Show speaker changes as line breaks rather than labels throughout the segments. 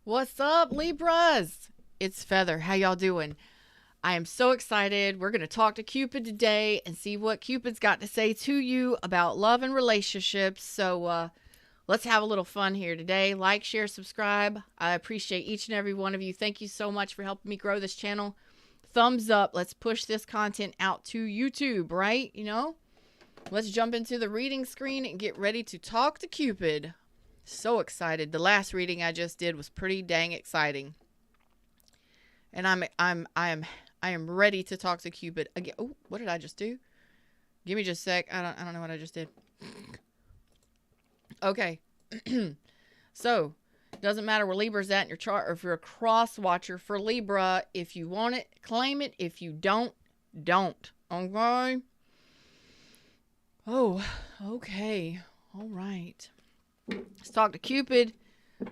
What's up, Libras? It's Feather. How y'all doing? I am so excited. We're going to talk to Cupid today and see what Cupid's got to say to you about love and relationships. So let's have a little fun here today. Like, share, subscribe. I appreciate each and every one of you. Thank you so much for helping me grow this channel. Thumbs up. Let's push this content out to YouTube, right? Let's jump into the reading screen and get ready to talk to Cupid. So excited. The last reading I just did was pretty dang exciting. And I am ready to talk to Cupid again. Oh, what did I just do? Give me just a sec. I don't know what I just did. Okay. So, doesn't matter where Libra's at in your chart, or if you're a cross watcher for Libra. If you want it, claim it. If you don't, don't. Okay? Oh, okay. All right. Let's talk to Cupid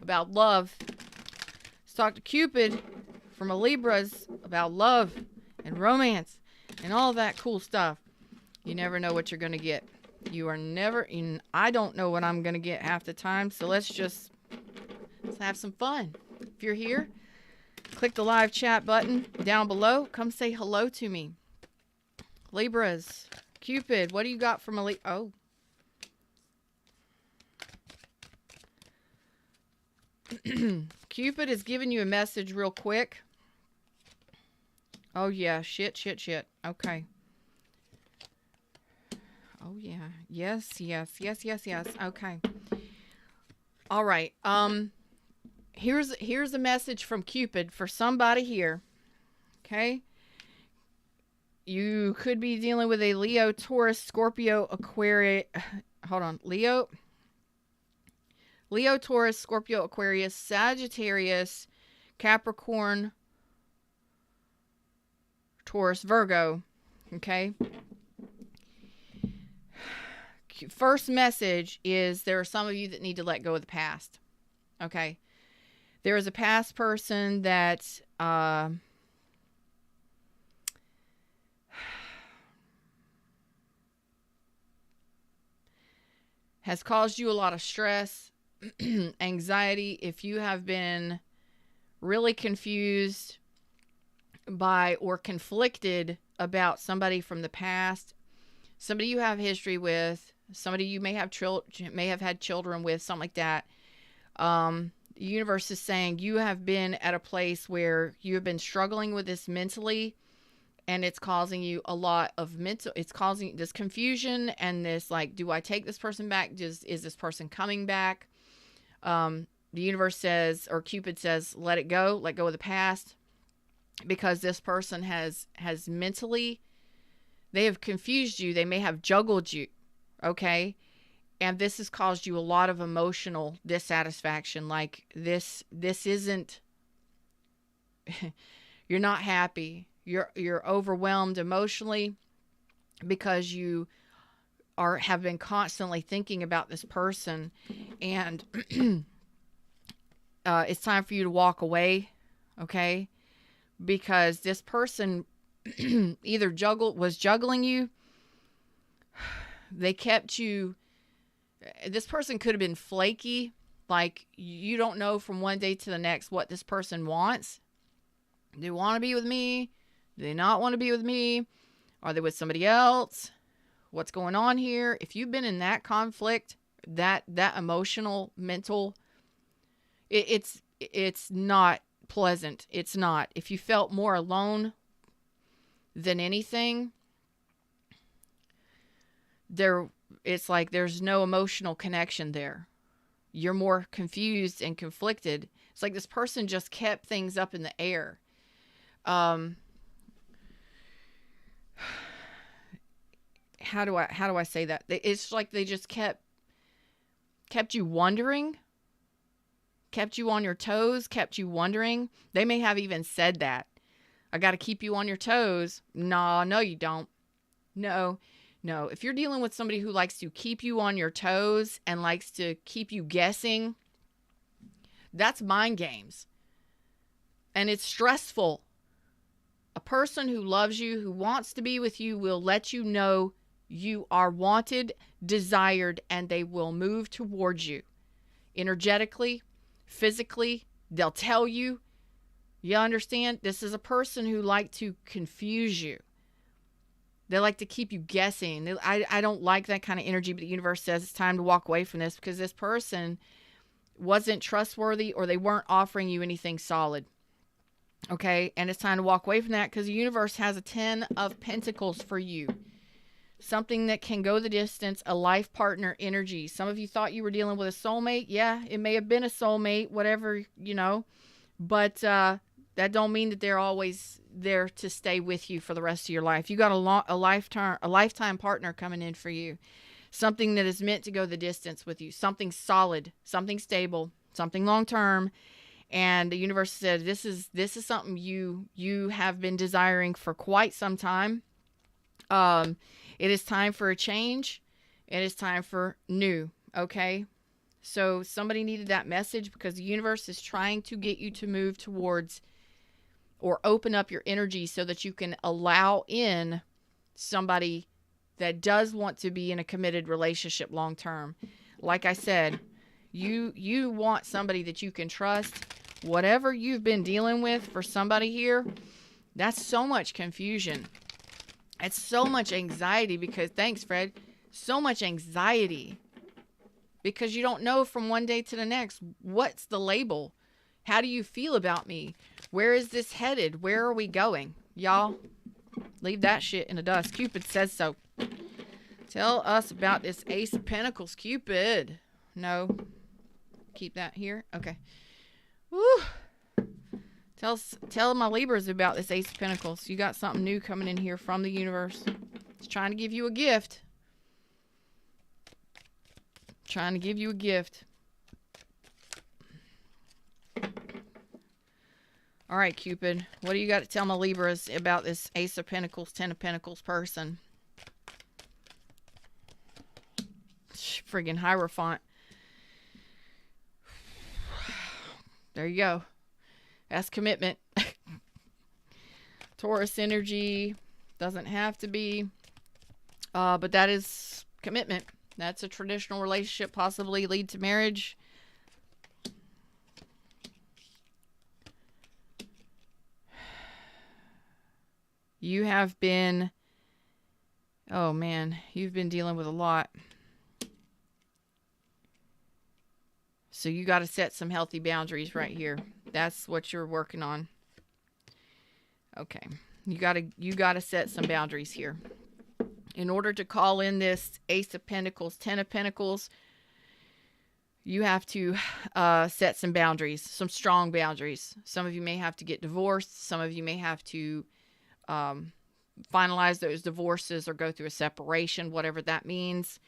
about love. Let's talk to Cupid from a Libras about love and romance and all that cool stuff. You never know what you're going to get. You are never in. I don't know what I'm going to get half the time. So let's have some fun. If you're here, click the live chat button down below. Come say hello to me. Libras, Cupid, what do you got from a Oh. Cupid is giving you a message real quick. Oh yeah, shit. Okay. Oh yeah. Yes. Okay. All right. Here's a message from Cupid for somebody here. Okay? You could be dealing with a Leo, Taurus, Scorpio, Aquarius. Hold on. Leo, Taurus, Scorpio, Aquarius, Sagittarius, Capricorn, Taurus, Virgo. Okay? First message is there are some of you that need to let go of the past. Okay? There is a past person that has caused you a lot of stress, anxiety. If you have been really confused by or conflicted about somebody from the past, somebody you have history with, somebody you may have had children with, something like that, the universe is saying you have been at a place where you have been struggling with this mentally, and it's causing you a lot of it's causing this confusion and this, like, do I take this person back? Is this person coming back? The universe says, or Cupid says, let it go. Let go of the past, because this person has mentally, they have confused you. They may have juggled you. Okay. And this has caused you a lot of emotional dissatisfaction. Like this isn't, you're not happy. You're overwhelmed emotionally because you have been constantly thinking about this person, and it's time for you to walk away. Okay. Because this person either was juggling you. They kept you. This person could have been flaky. Like, you don't know from one day to the next what this person wants. Do they want to be with me? Do they not want to be with me? Are they with somebody else? What's going on here? If you've been in that conflict, that emotional, mental, it's not pleasant. It's not. If you felt more alone than anything, it's like there's no emotional connection there. You're more confused and conflicted. It's like this person just kept things up in the air. How do I say that? It's like they just kept you wondering, kept you on your toes, kept you wondering. They may have even said that. I got to keep you on your toes. No, you don't. No. If you're dealing with somebody who likes to keep you on your toes and likes to keep you guessing, that's mind games. And it's stressful. A person who loves you, who wants to be with you, will let you know you are wanted, desired, and they will move towards you energetically, physically, They'll tell you. You understand? This is a person who like to confuse you. They like to keep you guessing. I don't like that kind of energy, but the universe says it's time to walk away from this because this person wasn't trustworthy or they weren't offering you anything solid. Okay? And it's time to walk away from that because the universe has a 10 of Pentacles for you. Something that can go the distance, a life partner energy. Some of you thought you were dealing with a soulmate. Yeah, it may have been a soulmate, whatever, but that don't mean that they're always there to stay with you for the rest of your life. You got a lifetime partner coming in for you. Something that is meant to go the distance with you. Something solid, something stable, something long-term. And the universe said, this is something you have been desiring for quite some time. It is time for a change. It is time for new. Okay. So somebody needed that message because the universe is trying to get you to move towards or open up your energy so that you can allow in somebody that does want to be in a committed relationship long term. Like I said, you want somebody that you can trust. Whatever you've been dealing with for somebody here, that's so much confusion. It's so much anxiety because, thanks, Fred, so much anxiety because you don't know from one day to the next, what's the label? How do you feel about me? Where is this headed? Where are we going? Y'all, leave that shit in the dust. Cupid says so. Tell us about this Ace of Pentacles, Cupid. No. Keep that here. Okay. Woo. Tell my Libras about this Ace of Pentacles. You got something new coming in here from the universe. It's trying to give you a gift. Trying to give you a gift. All right, Cupid. What do you got to tell my Libras about this Ace of Pentacles, 10 of Pentacles person? Friggin' Hierophant. There you go. That's commitment. Taurus energy. Doesn't have to be. But that is commitment. That's a traditional relationship, possibly lead to marriage. You have been, oh man, you've been dealing with a lot. So you got to set some healthy boundaries right here. That's what you're working on. Okay. You got to set some boundaries here. In order to call in this Ace of Pentacles, 10 of Pentacles, you have to set some boundaries, some strong boundaries. Some of you may have to get divorced. Some of you may have to finalize those divorces or go through a separation, whatever that means.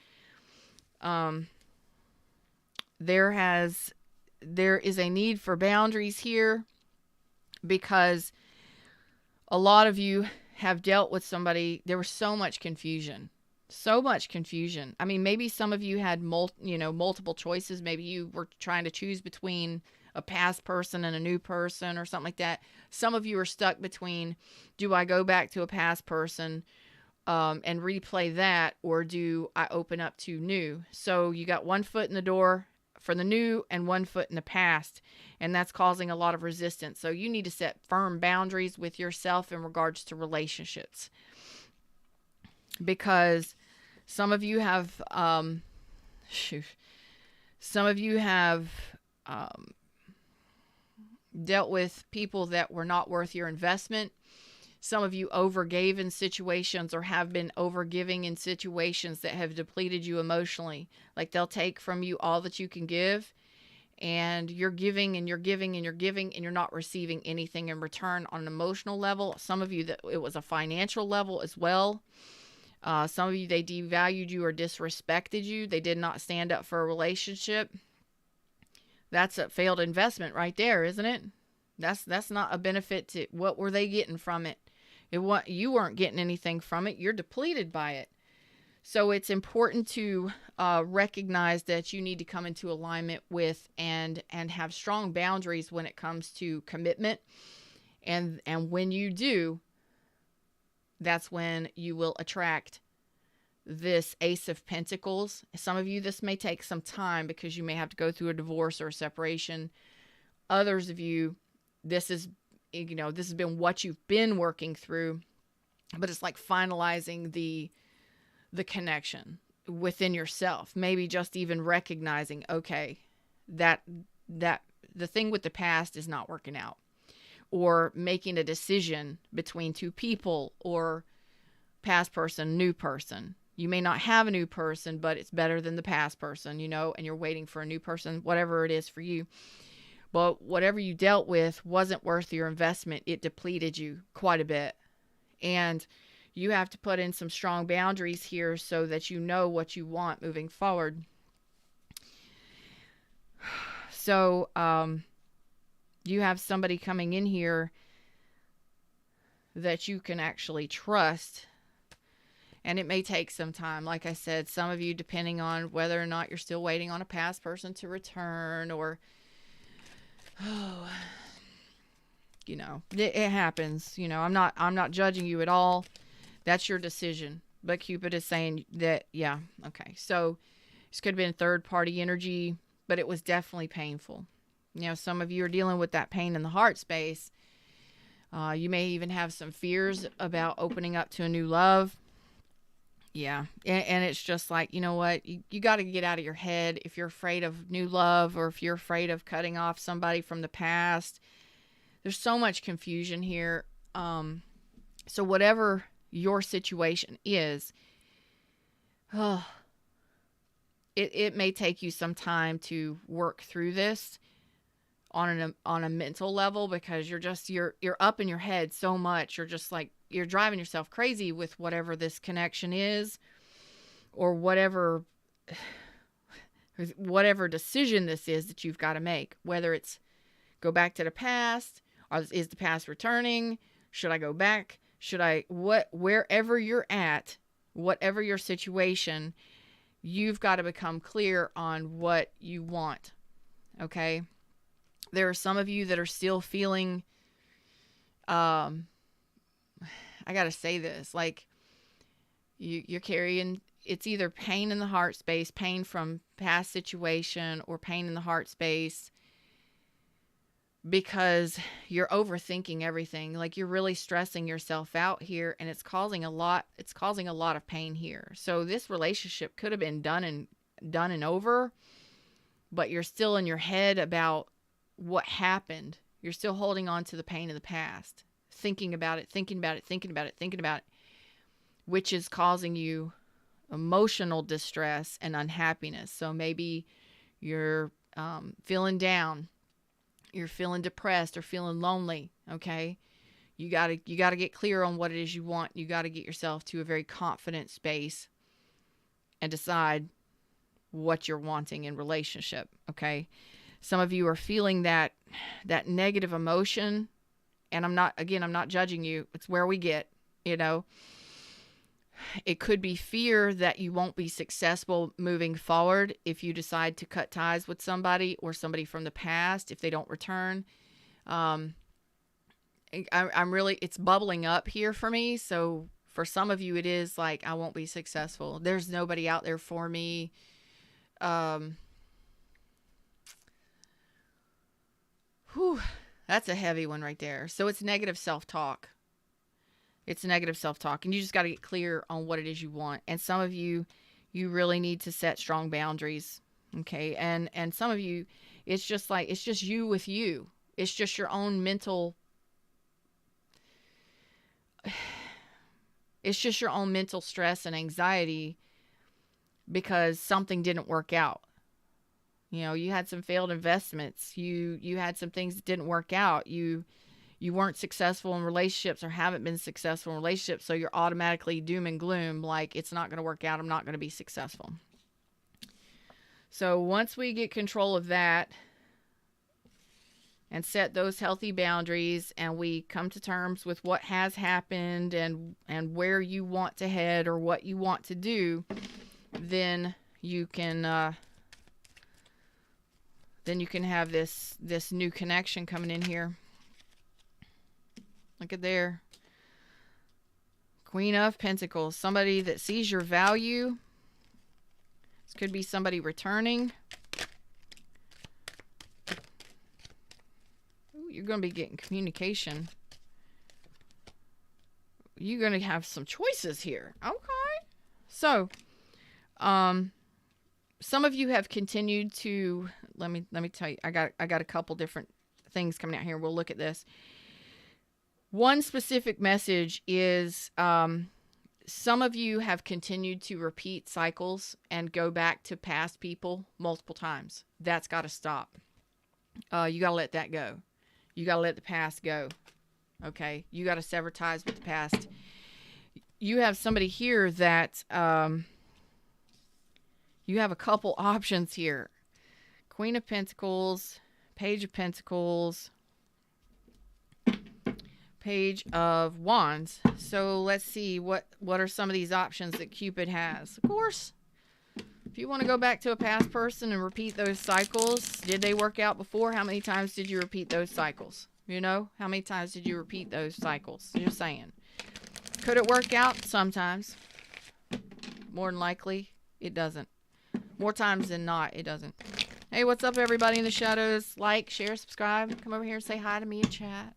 There is a need for boundaries here because a lot of you have dealt with somebody. There was so much confusion. So much confusion. I mean, maybe some of you had multiple choices. Maybe you were trying to choose between a past person and a new person or something like that. Some of you are stuck between, do I go back to a past person and replay that, or do I open up to new? So you got one foot in the door for the new and one foot in the past, and that's causing a lot of resistance. So you need to set firm boundaries with yourself in regards to relationships, because some of you have dealt with people that were not worth your investment. Some of you overgave in situations or have been overgiving in situations that have depleted you emotionally. Like they'll take from you all that you can give, and you're giving and you're giving and you're giving and you're not receiving anything in return on an emotional level. Some of you that it was a financial level as well. Some of you, they devalued you or disrespected you. They did not stand up for a relationship. That's a failed investment right there, isn't it? That's not a benefit to what were they getting from it? You weren't getting anything from it. You're depleted by it. So it's important to recognize that you need to come into alignment with and have strong boundaries when it comes to commitment. And when you do, that's when you will attract this Ace of Pentacles. Some of you, this may take some time because you may have to go through a divorce or a separation. others of you, this is, this has been what you've been working through, but it's like finalizing the connection within yourself. Maybe just even recognizing, okay, that the thing with the past is not working out, or making a decision between two people, or past person, new person. You may not have a new person, but it's better than the past person, and you're waiting for a new person, whatever it is for you. But whatever you dealt with wasn't worth your investment. It depleted you quite a bit. And you have to put in some strong boundaries here so that you know what you want moving forward. So, you have somebody coming in here that you can actually trust. And it may take some time. Like I said, some of you, depending on whether or not you're still waiting on a past person to return, or, it happens. I'm not judging you at all. That's your decision. But Cupid is saying that, yeah, okay. So this could have been third party energy, but it was definitely painful. Some of you are dealing with that pain in the heart space. You may even have some fears about opening up to a new love. Yeah. And it's just like, you know what? You got to get out of your head if you're afraid of new love, or if you're afraid of cutting off somebody from the past. There's so much confusion here. So whatever your situation is, it may take you some time to work through this on a mental level, because you're up in your head so much. You're just like, you're driving yourself crazy with whatever this connection is, or whatever decision this is that you've got to make, whether it's go back to the past, or is the past returning? Should I go back? Wherever you're at, whatever your situation, you've got to become clear on what you want. Okay. There are some of you that are still feeling, I got to say this, like you're carrying, it's either pain in the heart space, pain from past situation, or pain in the heart space because you're overthinking everything. Like you're really stressing yourself out here, and it's causing a lot of pain here. So this relationship could have been done and over, but you're still in your head about what happened. You're still holding on to the pain of the past, thinking about it, which is causing you emotional distress and unhappiness. So maybe you're feeling down, you're feeling depressed, or feeling lonely. Okay. You gotta get clear on what it is you want. You gotta get yourself to a very confident space and decide what you're wanting in relationship. Okay. Some of you are feeling that negative emotion, and I'm not judging you. It's where we get, it could be fear that you won't be successful moving forward if you decide to cut ties with somebody, or somebody from the past, if they don't return. I'm really, it's bubbling up here for me. So for some of you, it is like, I won't be successful. There's nobody out there for me. That's a heavy one right there. So it's negative self-talk. And you just got to get clear on what it is you want. And some of you really need to set strong boundaries. Okay. And some of you, it's just you with you. It's just your own mental, stress and anxiety because something didn't work out. You had some failed investments. You had some things that didn't work out. You weren't successful in relationships, or haven't been successful in relationships. So you're automatically doom and gloom. Like, it's not going to work out. I'm not going to be successful. So once we get control of that and set those healthy boundaries, and we come to terms with what has happened and where you want to head, or what you want to do, then you can have this new connection coming in here. Look at there. Queen of Pentacles. Somebody that sees your value. This could be somebody returning. going to be getting communication. You're going to have some choices here. Okay. So, some of you have continued to, let me tell you, I got a couple different things coming out here. We'll look at this. One specific message is, some of you have continued to repeat cycles and go back to past people multiple times. That's got to stop. You got to let that go. You got to let the past go. Okay. You got to sever ties with the past. You have somebody here that, you have a couple options here. Queen of Pentacles, Page of Pentacles, Page of Wands. So let's see what are some of these options that Cupid has. Of course, if you want to go back to a past person and repeat those cycles, did they work out before? How many times did you repeat those cycles? You know, how many times did you repeat those cycles? Just saying. Could it work out? Sometimes. More than likely, it doesn't. More times than not, it doesn't. Hey, what's up, everybody in the shadows? Like, share, subscribe. Come over here and say hi to me in chat.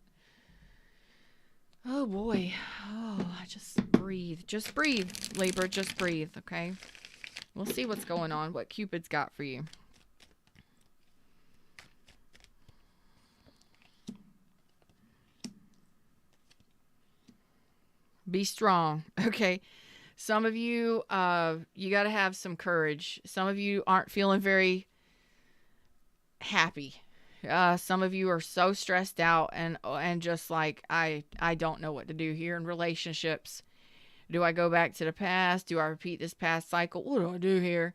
Oh, boy. Oh, just breathe. Just breathe, Libra. Just breathe, okay? We'll see what's going on, what Cupid's got for you. Be strong, okay? Some of you, you got to have some courage. Some of you aren't feeling very happy. Some of you are so stressed out and just like, I don't know what to do here in relationships. Do I go back to the past? Do I repeat this past cycle? What do I do here?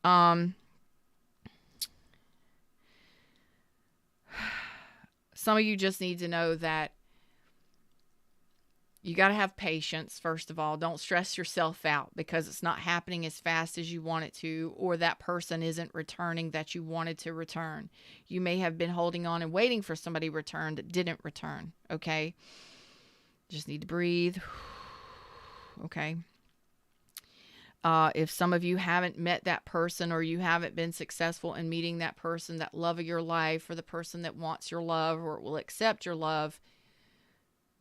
Some of you just need to know that you got to have patience, first of all. Don't stress yourself out because it's not happening as fast as you want it to, or that person isn't returning that you wanted to return. You may have been holding on and waiting for somebody to return that didn't return, okay? Just need to breathe, okay? If some of you haven't met that person or you haven't been successful in meeting that person, that love of your life, or the person that wants your love or will accept your love,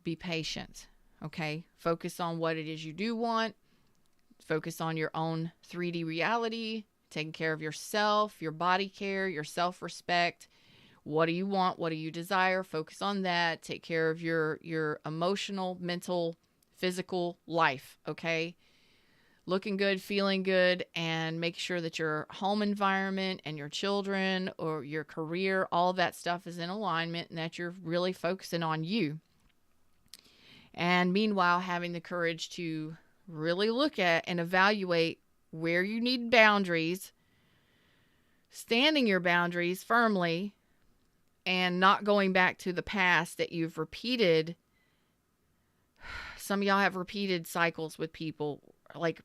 be patient. Okay, focus on what it is you do want. Focus on your own 3D reality, taking care of yourself, your body care, your self-respect. What do you want? What do you desire? Focus on that. Take care of your emotional, mental, physical life, okay? Looking good, feeling good, and make sure that your home environment and your children or your career, all that stuff is in alignment and that you're really focusing on you. And meanwhile, having the courage to really look at and evaluate where you need boundaries, standing your boundaries firmly, and not going back to the past that you've repeated. Some of y'all have repeated cycles with people. Like,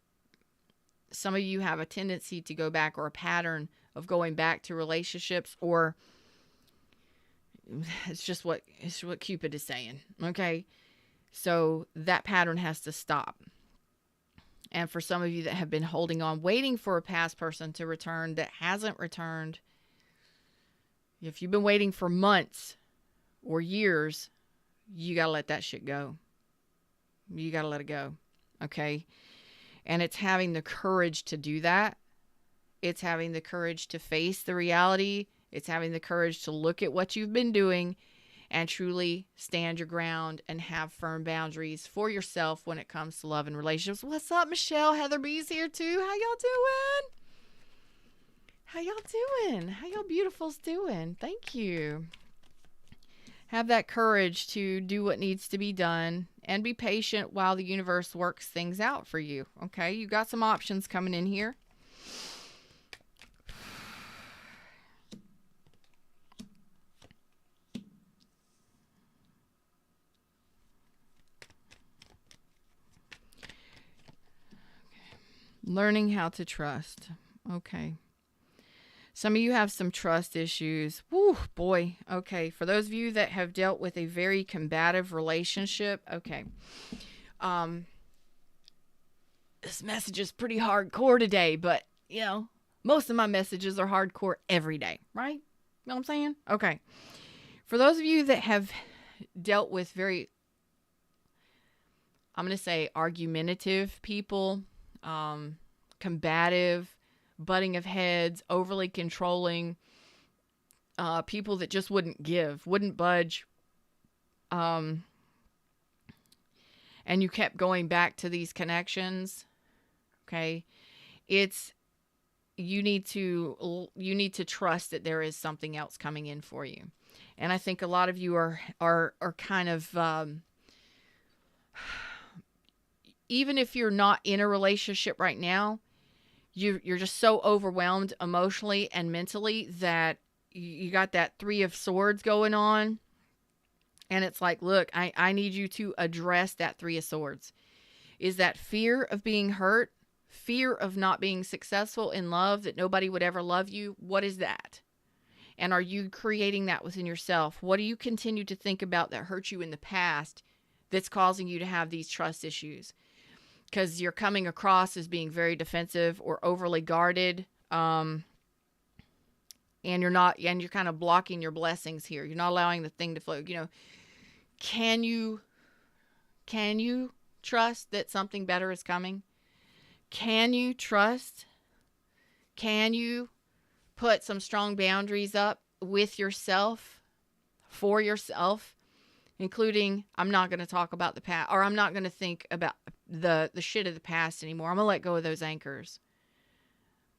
some of you have a tendency to go back, or a pattern of going back to relationships, or it's what Cupid is saying, okay? So that pattern has to stop. And for some of you that have been holding on, waiting for a past person to return that hasn't returned, if you've been waiting for months or years, you got to let that shit go. You got to let it go. Okay? And it's having the courage to do that. It's having the courage to face the reality. It's having the courage to look at what you've been doing and truly stand your ground and have firm boundaries for yourself when it comes to love and relationships. What's up, Michelle? Heather B's here too. How y'all doing? How y'all doing? How y'all beautifuls doing? Thank you. Have that courage to do what needs to be done and be patient while the universe works things out for you. Okay, you got some options coming in here. Learning how to trust. Okay. Some of you have some trust issues. Woo, boy. Okay. For those of you that have dealt with a very combative relationship. Okay. This message is pretty hardcore today, but you know, most of my messages are hardcore every day, right? You know what I'm saying? Okay. For those of you that have dealt with very, I'm going to say, argumentative people, combative, butting of heads, overly controlling, people that just wouldn't budge, and you kept going back to these connections, okay, you need to trust that there is something else coming in for you. And I think a lot of you are kind of, even if you're not in a relationship right now, you're just so overwhelmed emotionally and mentally that you got that Three of Swords going on. And it's like, look, I need you to address that Three of Swords. Is that fear of being hurt? Fear of not being successful in love, that nobody would ever love you? What is that? And are you creating that within yourself? What do you continue to think about that hurt you in the past that's causing you to have these trust issues? Because you're coming across as being very defensive or overly guarded, and you're kind of blocking your blessings here. You're not allowing the thing to flow. Can you trust that something better is coming? Can you trust? Can you put some strong boundaries up with yourself, for yourself, including, I'm not going to talk about the past, or I'm not going to think about the shit of the past anymore. I'm going to let go of those anchors.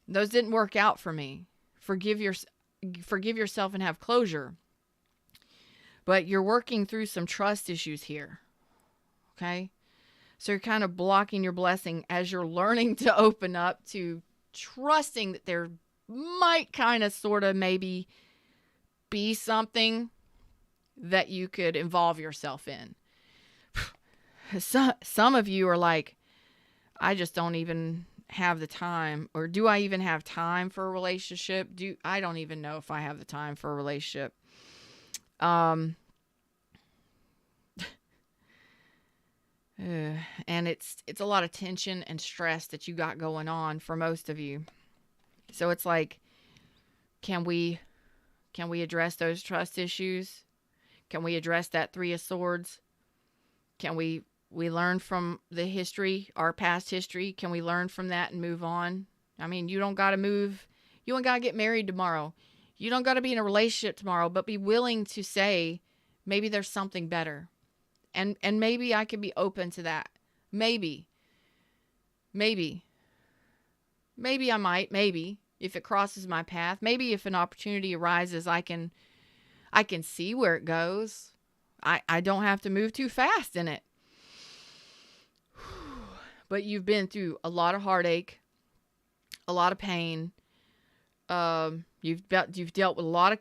Those didn't work out for me. Forgive yourself and have closure. But you're working through some trust issues here. Okay? So you're kind of blocking your blessing as you're learning to open up to trusting that there might kind of sort of maybe be something that you could involve yourself in. Some of you are like, I just don't even have the time, or do I even have time for a relationship? I don't even know if I have the time for a relationship. And it's a lot of tension and stress that you got going on for most of you. So it's like, can we address those trust issues? Can we address that Three of Swords? Can we learn from the history, our past history? Can we learn from that and move on? I mean, you don't got to move. You don't got to get married tomorrow. You don't got to be in a relationship tomorrow, but be willing to say, maybe there's something better. And maybe I could be open to that. Maybe I might, if it crosses my path, maybe if an opportunity arises, I can see where it goes. I don't have to move too fast in it. But you've been through a lot of heartache, a lot of pain. You've dealt with a lot of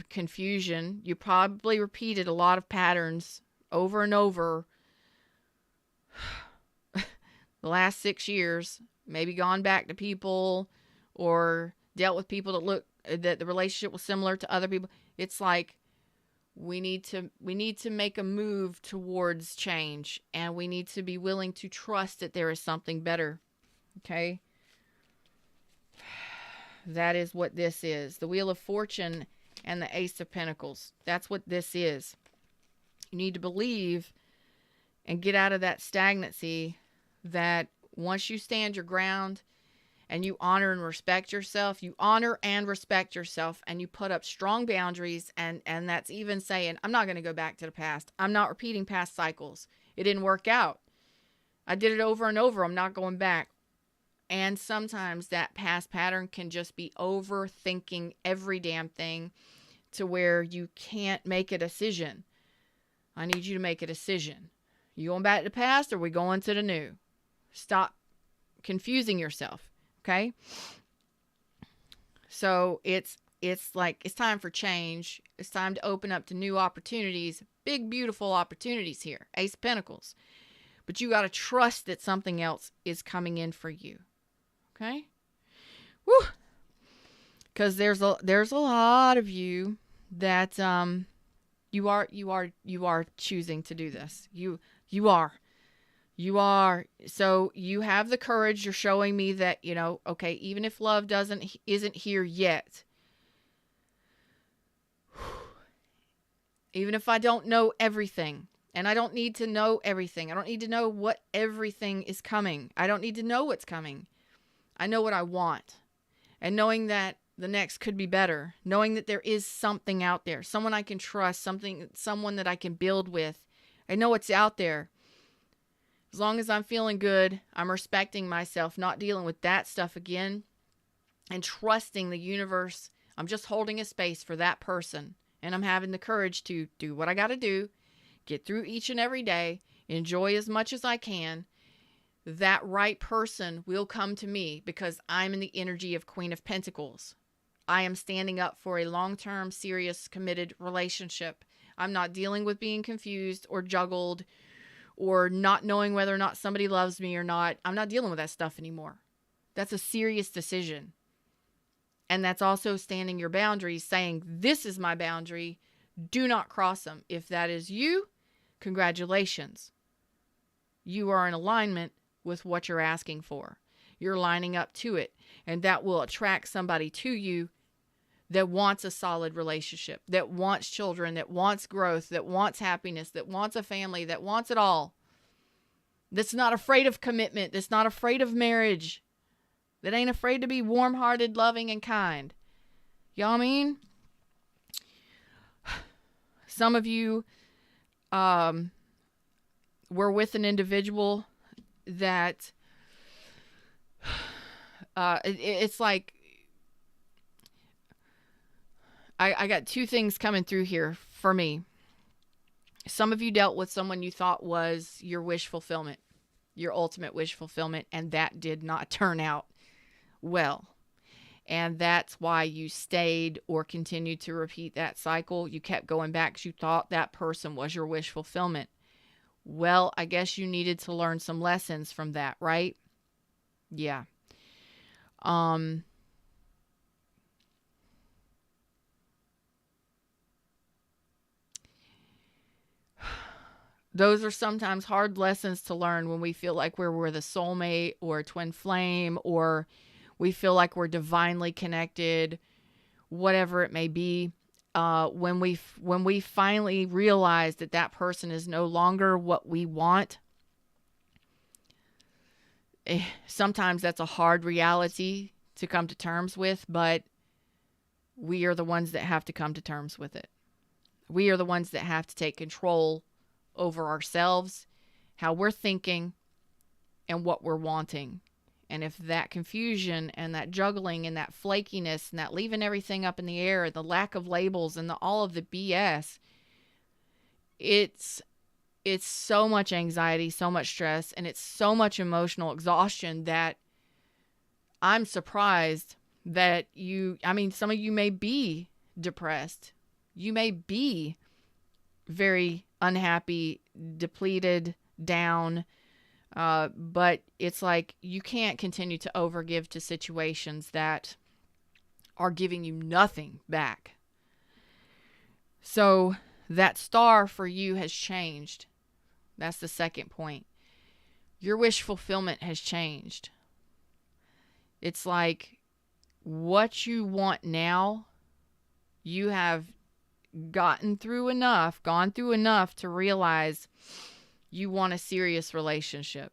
confusion. You probably repeated a lot of patterns over and over the last 6 years. Maybe gone back to people or dealt with people that the relationship was similar to other people. It's like, we need to make a move towards change, and we need to be willing to trust that there is something better. Okay? That is what this is. The Wheel of Fortune and the Ace of Pentacles. That's what this is. You need to believe and get out of that stagnancy, that once you stand your ground and you honor and respect yourself, and you put up strong boundaries, and that's even saying, I'm not going to go back to the past. I'm not repeating past cycles. It didn't work out. I did it over and over. I'm not going back. And sometimes that past pattern can just be overthinking every damn thing to where you can't make a decision. I need you to make a decision. You going back to the past, or we going to the new? Stop confusing yourself. Okay? So it's like, it's time for change. It's time to open up to new opportunities. Big, beautiful opportunities here. Ace of Pentacles. But you got to trust that something else is coming in for you. Okay? Woo! Because there's a lot of you that you are choosing to do this. You are. So you have the courage. You're showing me that, okay, even if love isn't here yet, even if I don't know everything. And I don't need to know everything. I don't need to know what everything is coming. I don't need to know what's coming. I know what I want. And knowing that the next could be better. Knowing that there is something out there. Someone I can trust. Someone that I can build with. I know it's out there. As long as I'm feeling good, I'm respecting myself, not dealing with that stuff again. And trusting the universe. I'm just holding a space for that person. And I'm having the courage to do what I got to do. Get through each and every day, enjoy as much as I can. That right person will come to me because I'm in the energy of Queen of Pentacles. I am standing up for a long-term, serious, committed relationship. I'm not dealing with being confused or juggled or not knowing whether or not somebody loves me or not. I'm not dealing with that stuff anymore. That's a serious decision. And that's also standing your boundaries, saying, this is my boundary. Do not cross them. If that is you, congratulations. You are in alignment with what you're asking for. You're lining up to it. And that will attract somebody to you that wants a solid relationship, that wants children, that wants growth, that wants happiness, that wants a family, that wants it all. That's not afraid of commitment. That's not afraid of marriage. That ain't afraid to be warm-hearted, loving, and kind. You know what I mean? Some of you we're with an individual that it's like I got two things coming through here for me. Some of you dealt with someone you thought was your wish fulfillment, your ultimate wish fulfillment, and that did not turn out well. And that's why you stayed or continued to repeat that cycle. You kept going back because you thought that person was your wish fulfillment. Well, I guess you needed to learn some lessons from that, right? Yeah. Those are sometimes hard lessons to learn when we feel like we're the soulmate or a twin flame, or we feel like we're divinely connected, whatever it may be. When we finally realize that that person is no longer what we want, sometimes that's a hard reality to come to terms with, but we are the ones that have to come to terms with it. We are the ones that have to take control over ourselves, how we're thinking, and what we're wanting. And if that confusion and that juggling and that flakiness and that leaving everything up in the air, the lack of labels and all of the BS, it's so much anxiety, so much stress, and it's so much emotional exhaustion that I'm surprised that some of you may be depressed. You may be very unhappy, depleted, down. But it's like you can't continue to overgive to situations that are giving you nothing back. So that star for you has changed. That's the second point. Your wish fulfillment has changed. It's like what you want now, you have gone through enough to realize you want a serious relationship.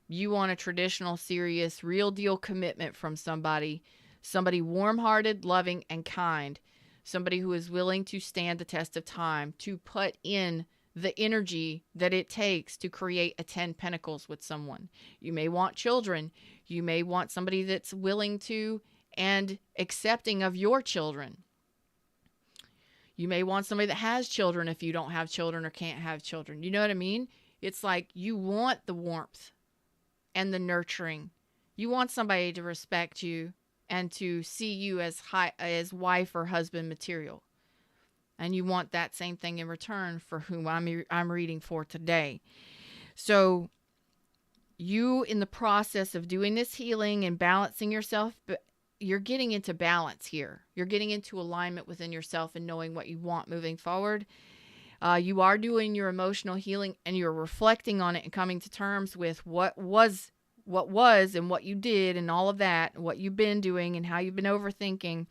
You want a traditional, serious, real deal commitment from somebody warm-hearted, loving, and kind. Somebody who is willing to stand the test of time, to put in the energy that it takes to create a 10 pentacles with someone. You may want children. You may want somebody that's willing to and accepting of your children. You may want somebody that has children if you don't have children or can't have children. You know what I mean? It's like you want the warmth and the nurturing. You want somebody to respect you and to see you as wife or husband material. And you want that same thing in return for whom I'm reading for today. So you, in the process of doing this healing and balancing yourself, you're getting into balance here. You're getting into alignment within yourself and knowing what you want moving forward. You are doing your emotional healing and you're reflecting on it and coming to terms with what was and what you did and all of that, what you've been doing and how you've been overthinking.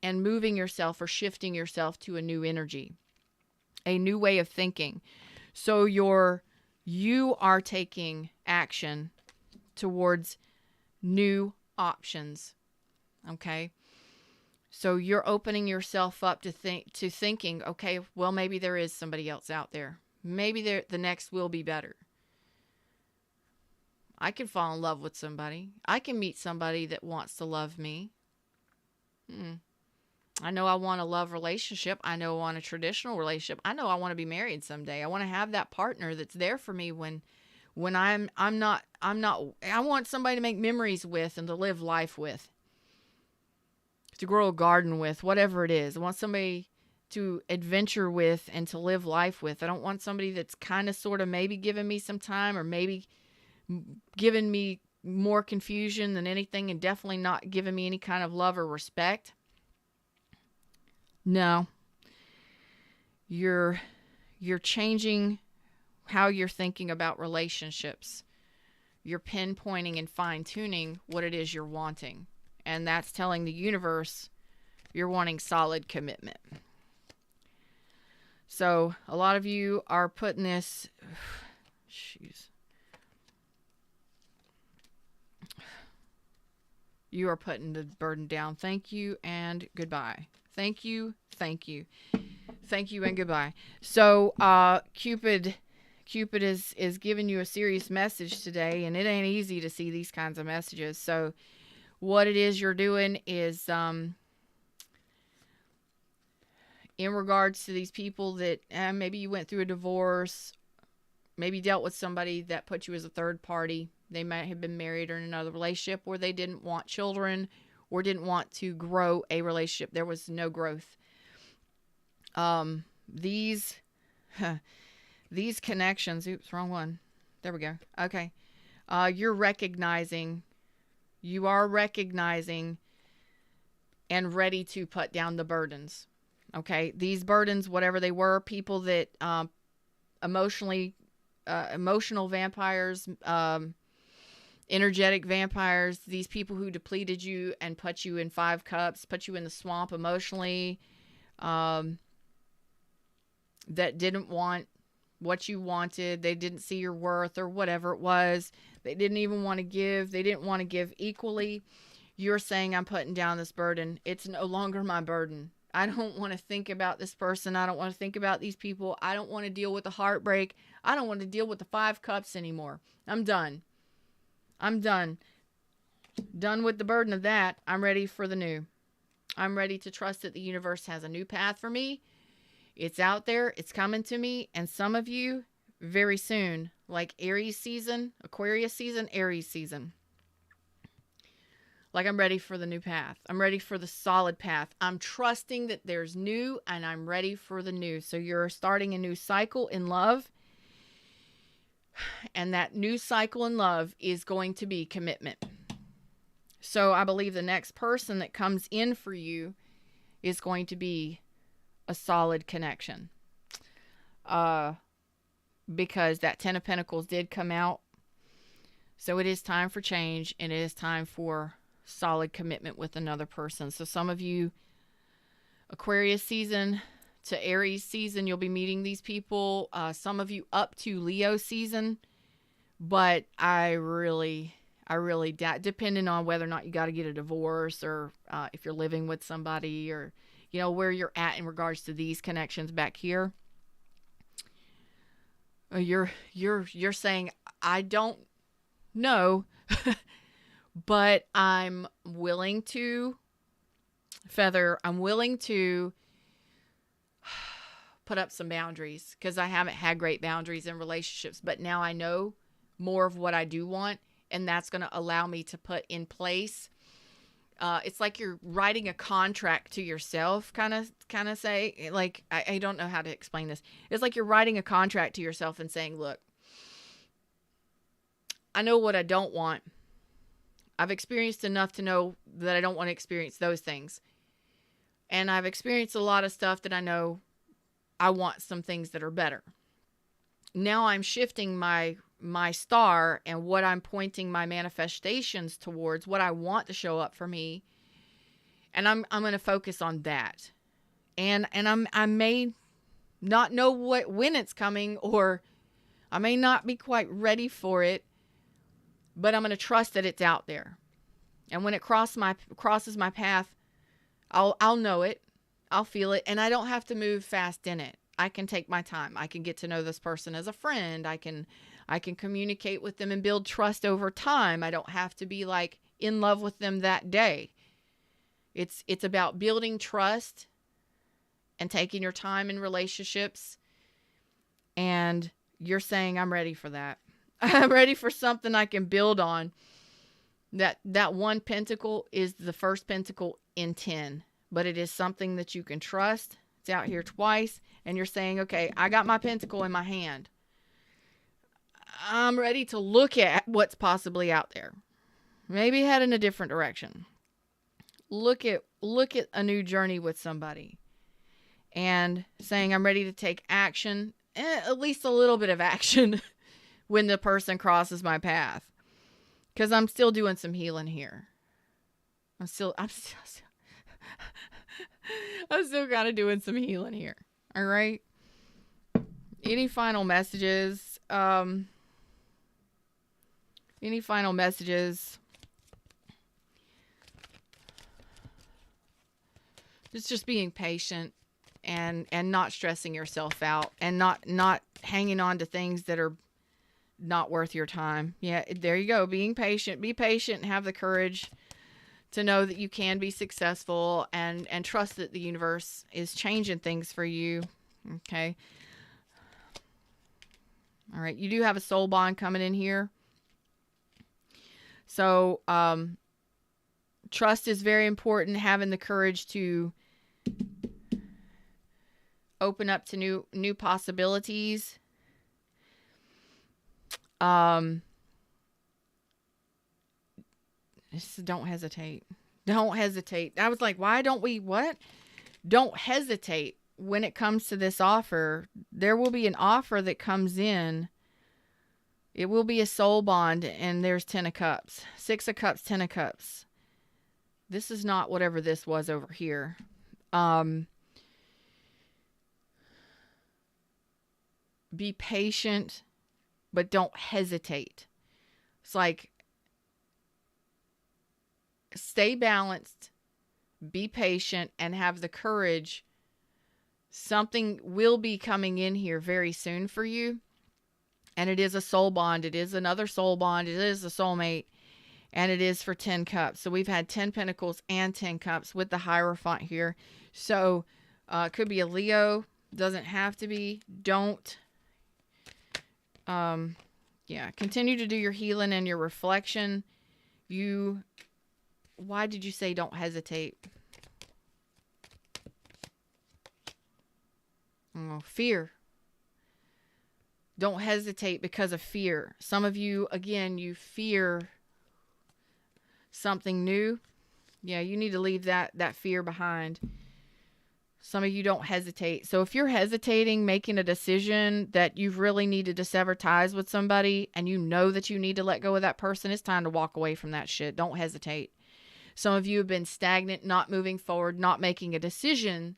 and moving yourself or shifting yourself to a new energy, a new way of thinking. So you are taking action towards new options. Okay? So you're opening yourself up to thinking, okay, well, maybe there is somebody else out there. Maybe the next will be better. I can fall in love with somebody. I can meet somebody that wants to love me. I know I want a love relationship. I know I want a traditional relationship. I know I want to be married someday. I want to have that partner that's there for me when I'm not, I want somebody to make memories with and to live life with, to grow a garden with, whatever it is. I want somebody to adventure with and to live life with. I don't want somebody that's kind of sort of maybe giving me some time or maybe giving me more confusion than anything, and definitely not giving me any kind of love or respect. No. You're changing how you're thinking about relationships. You're pinpointing and fine-tuning what it is you're wanting. And that's telling the universe you're wanting solid commitment. So a lot of you are putting this... Jeez. You are putting the burden down. Thank you and goodbye. Thank you. Thank you. Thank you and goodbye. So Cupid is giving you a serious message today, and it ain't easy to see these kinds of messages. So what it is you're doing is in regards to these people that maybe you went through a divorce, maybe dealt with somebody that put you as a third party. They might have been married or in another relationship, or they didn't want children or didn't want to grow a relationship. There was no growth. These connections, oops, wrong one. There we go. Okay. You are recognizing and ready to put down the burdens. Okay. These burdens, whatever they were, people that, emotional vampires, energetic vampires, these people who depleted you and put you in 5 cups, put you in the swamp emotionally, that didn't want what you wanted. They didn't see your worth or whatever it was. They didn't even want to give. They didn't want to give equally. You're saying, I'm putting down this burden. It's no longer my burden. I don't want to think about this person. I don't want to think about these people. I don't want to deal with the heartbreak. I don't want to deal with the 5 cups anymore. I'm done. I'm done. Done with the burden of that. I'm ready for the new. I'm ready to trust that the universe has a new path for me. It's out there. It's coming to me. And some of you, very soon, like Aries season, Aquarius season, Aries season. Like, I'm ready for the new path. I'm ready for the solid path. I'm trusting that there's new, and I'm ready for the new. So you're starting a new cycle in love. And that new cycle in love is going to be commitment. So I believe the next person that comes in for you is going to be a solid connection. Because that 10 of Pentacles did come out. So it is time for change, and it is time for solid commitment with another person. So some of you, Aquarius season to Aries season, you'll be meeting these people. Some of you up to Leo season. But I really doubt, depending on whether or not you got to get a divorce, or if you're living with somebody, or where you're at in regards to these connections back here. You're saying, I don't know, but I'm willing to put up some boundaries, because I haven't had great boundaries in relationships, but now I know more of what I do want, and that's going to allow me to put in place. It's like you're writing a contract to yourself, kind of say, like, I don't know how to explain this. It's like you're writing a contract to yourself and saying, look, I know what I don't want. I've experienced enough to know that I don't want to experience those things. And I've experienced a lot of stuff that I know I want some things that are better. Now I'm shifting my star and what I'm pointing my manifestations towards, what I want to show up for me. And I'm going to focus on that. And I may not know when it's coming, or I may not be quite ready for it, but I'm going to trust that it's out there. And when it crosses my path, I'll know it. I'll feel it, and I don't have to move fast in it. I can take my time. I can get to know this person as a friend. I can communicate with them and build trust over time. I don't have to be like in love with them that day. It's about building trust and taking your time in relationships. And you're saying, I'm ready for that. I'm ready for something I can build on. That one pentacle is the first pentacle in 10, but it is something that you can trust. It's out here twice, and you're saying, okay, I got my pentacle in my hand. I'm ready to look at what's possibly out there. Maybe head in a different direction. Look at a new journey with somebody, and saying, I'm ready to take action, at least a little bit of action when the person crosses my path. Because I'm still doing some healing here. I'm still kind of doing some healing here. All right. Any final messages? Any final messages? Just being patient and not stressing yourself out, and not hanging on to things that are not worth your time. Yeah, there you go. Being patient. Be patient and have the courage to know that you can be successful, and trust that the universe is changing things for you. Okay. All right. You do have a soul bond coming in here. So, trust is very important. Having the courage to open up to new possibilities. Don't hesitate. Don't hesitate. I was like, why don't we, what? Don't hesitate when it comes to this offer. There will be an offer that comes in. It will be a soul bond, and there's 10 of cups. 6 of cups, 10 of cups. This is not whatever this was over here. Be patient, but don't hesitate. It's like, stay balanced, be patient, and have the courage. Something will be coming in here very soon for you. And it is a soul bond. It is another soul bond. It is a soulmate. And it is for 10 cups. So we've had 10 pentacles and 10 cups with the Hierophant here. So it could be a Leo. Doesn't have to be. Don't. Continue to do your healing and your reflection. Why did you say don't hesitate? Oh, fear. Don't hesitate because of fear. Some of you, again, you fear something new. Yeah, you need to leave that fear behind. Some of you don't hesitate. So if you're hesitating, making a decision that you really needed to sever ties with somebody, and you know that you need to let go of that person, it's time to walk away from that shit. Don't hesitate. Some of you have been stagnant, not moving forward, not making a decision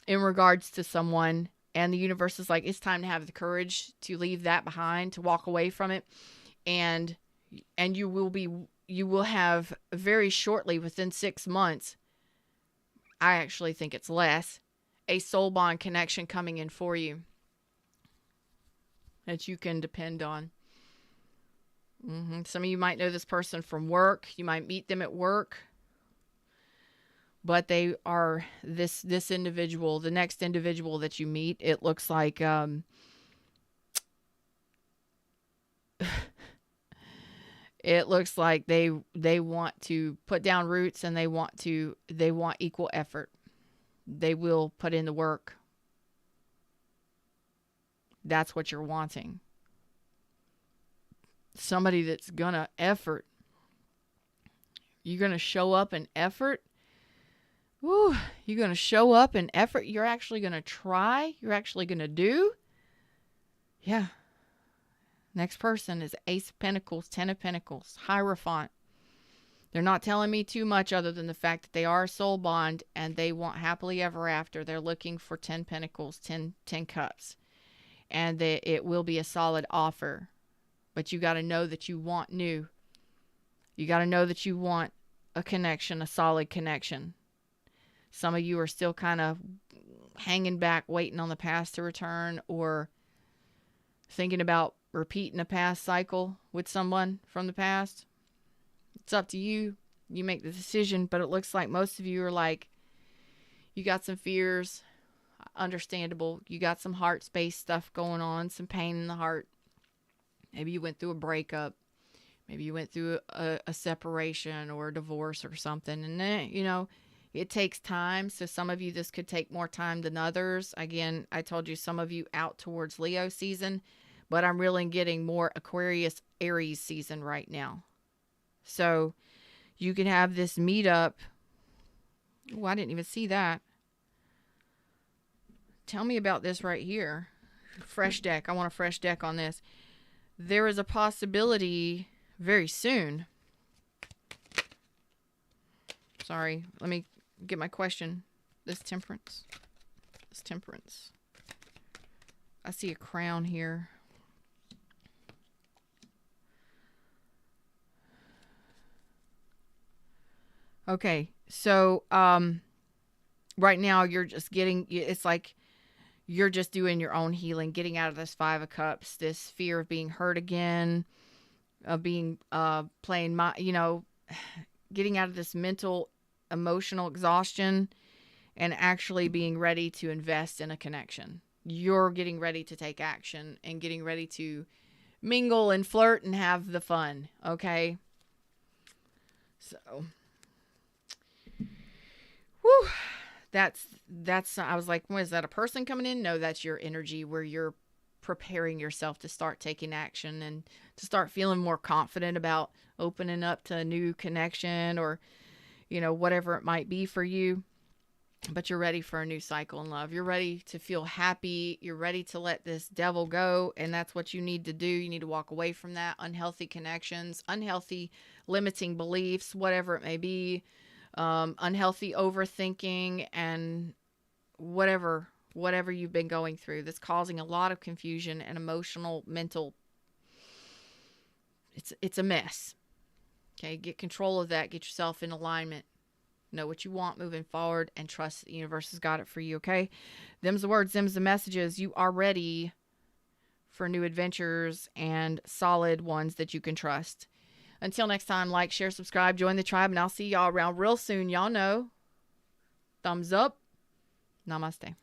in regards to someone. And the universe is like, it's time to have the courage to leave that behind, to walk away from it. And you will have very shortly, within 6 months, I actually think it's less, a soul bond connection coming in for you that you can depend on. Some of you might know this person from work. You might meet them at work. But they are this individual, the next individual that you meet. It looks like it looks like they want to put down roots, and they want equal effort. They will put in the work. That's what you're wanting. Somebody that's gonna effort. You're gonna show up in effort. Woo, you're going to show up in effort. You're actually going to try. You're actually going to do. Yeah. Next person is Ace of Pentacles, 10 of Pentacles, Hierophant. They're not telling me too much other than the fact that they are a soul bond and they want happily ever after. They're looking for 10 pentacles, 10 cups. And it will be a solid offer. But you got to know that you want new. You got to know that you want a connection, a solid connection. Some of you are still kind of hanging back, waiting on the past to return, or thinking about repeating a past cycle with someone from the past. It's up to you. You make the decision, but it looks like most of you are like, you got some fears. Understandable. You got some heart space stuff going on, some pain in the heart. Maybe you went through a breakup. Maybe you went through a separation or a divorce or something. And then, you know, it takes time. So some of you, this could take more time than others. Again, I told you some of you out towards Leo season, but I'm really getting more Aquarius, Aries season right now. So you can have this meetup. Oh, I didn't even see that. Tell me about this right here. Fresh deck. I want a fresh deck on this. There is a possibility very soon. Sorry, let me get my question. This temperance. This temperance. I see a crown here. Okay, so right now you're just getting, it's like you're just doing your own healing, getting out of this Five of Cups, this fear of being hurt again, of being playing my, you know, getting out of this mental, emotional exhaustion, and actually being ready to invest in a connection. You're getting ready to take action and getting ready to mingle and flirt and have the fun. Okay. So, whew, that's, I was like, is that a person coming in? No, that's your energy where you're preparing yourself to start taking action and to start feeling more confident about opening up to a new connection or, you know, whatever it might be for you. But you're ready for a new cycle in love. You're ready to feel happy. You're ready to let this devil go. And that's what you need to do. You need to walk away from that. Unhealthy connections, unhealthy limiting beliefs, whatever it may be, unhealthy overthinking, and whatever you've been going through that's causing a lot of confusion and emotional, mental. It's a mess. Okay. Get control of that. Get yourself in alignment. Know what you want moving forward and trust that the universe has got it for you, okay? Them's the words, them's the messages. You are ready for new adventures and solid ones that you can trust. Until next time, like, share, subscribe, join the tribe, and I'll see y'all around real soon. Y'all know. Thumbs up. Namaste.